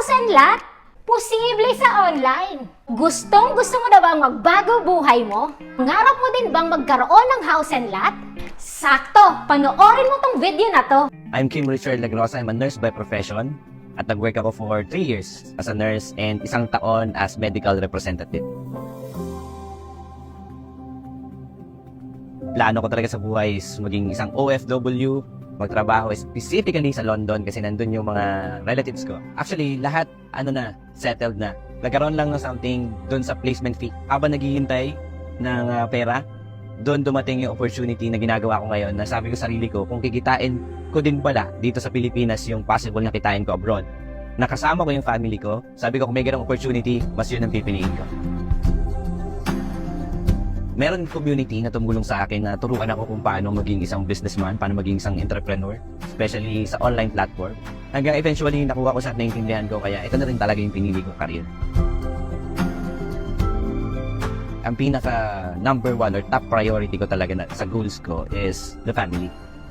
house and lot? Posible sa online. Gusto mo na bang magbago buhay mo? Ngarap mo din bang magkaroon ng house and lot? Sakto! Panoorin mo tong video na to. I'm Kim Richard Lagrosa. I'm a nurse by profession at nag-work ako for 3 years as a nurse and 1 taon as medical representative. Plano ko talaga sa buhay is maging isang OFW, magtrabaho specifically sa London kasi nandun yung mga relatives ko. Actually, lahat settled na. Nagkaroon lang ng something dun sa placement fee. Habang naghihintay ng pera, doon dumating yung opportunity na ginagawa ko ngayon na sabi ko sa sarili ko, kung kikitain ko din pala dito sa Pilipinas yung possible na kitain ko abroad. Nakasama ko yung family ko, sabi ko kung may ganong opportunity, mas yun ang pipiliin ko. Meron community na tumulong sa akin na turuan ako kung paano maging isang businessman, paano maging isang entrepreneur, especially sa online platform. Hanggang eventually nakuha ko sa naintindihan ko, kaya ito na rin talaga yung pinili ko career. Ang pinaka number 1 or top priority ko talaga sa goals ko is the family.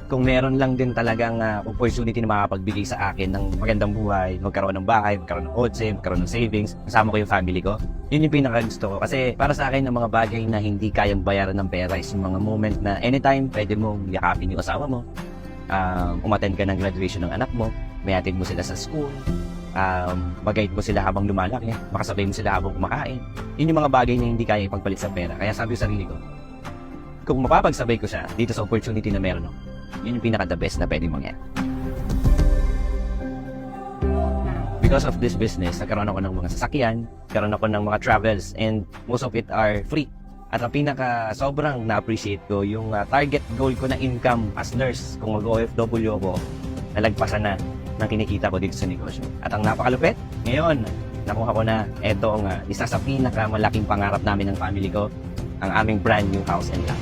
Kung meron lang din talagang opportunity na makapagbigay sa akin ng magandang buhay, magkaroon ng bahay, magkaroon ng kotse, magkaroon ng savings, kasama ko yung family ko, yun yung pinaka gusto ko. Kasi para sa akin, ang mga bagay na hindi kayang bayaran ng pera is yung mga moment na anytime pwede mong yakapin yung asawa mo, umattend ka ng graduation ng anak mo, may atid mo sila sa school, mag-guide mo sila habang lumalaki, makasabay mo sila habang kumakain. Yun yung mga bagay na hindi kaya ipagpalit sa pera. Kaya sabi ko sa sarili ko, kung mapapagsabay ko siya dito sa opportunity na meron ako, yun yung pinaka-the best na pwedeng mangyari. Because of this business, nagkaroon ako ng mga sasakyan, nagkaroon ako ng mga travels, and most of it are free. At ang pinaka sobrang na-appreciate ko, yung target goal ko na income as nurse, kung mag-OFW ako, nalagpasan na ng kinikita ko dito sa negosyo. At ang napakalupit, ngayon, nakuha ko na etong isa sa pinakamalaking pangarap namin ng family ko, ang aming brand new house and lot.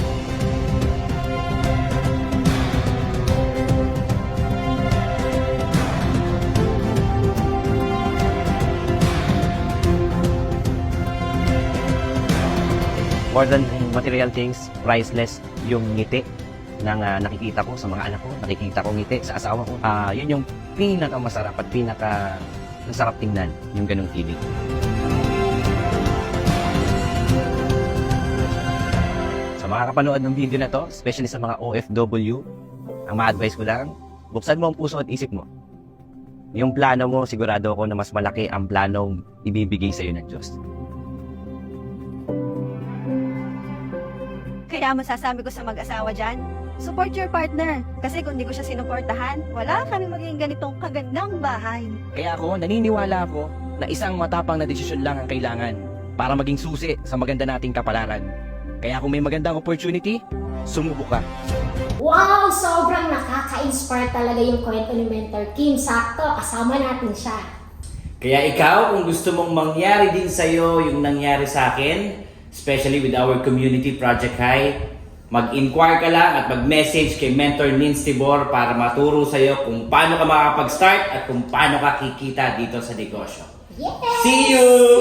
More than material things, priceless yung ngiti ng nakikita ko sa mga anak ko, nakikita ko ngiti sa asawa ko. Yun yung pinakamasarap at pinaka-masarap tingnan, yung ganung feeling. Sa mga kapanood ng video na to, especially sa mga OFW, ang ma-advise ko lang, buksan mo ang puso at isip mo. Yung plano mo, sigurado ako na mas malaki ang planong ibibigay sa iyo ng Diyos. Kaya masasabi ko sa mag-asawa dyan, support your partner. Kasi kung hindi ko siya sinuportahan, wala kami magiging ganitong kagandang bahay. Kaya naniniwala ako na isang matapang na desisyon lang ang kailangan para maging susi sa maganda nating kapalaran. Kaya kung may magandang opportunity, sumubok ka. Wow! Sobrang nakaka-inspire talaga yung kwento ni Mentor Kim. Sakto, kasama natin siya. Kaya ikaw, kung gusto mong mangyari din sa'yo yung nangyari sa akin, especially with our community Project High, mag-inquire ka lang at mag-message kay Mentor Nins Tibor para maturo sa'yo kung paano ka makakapag-start at kung paano ka kikita dito sa negosyo. Yes! See you!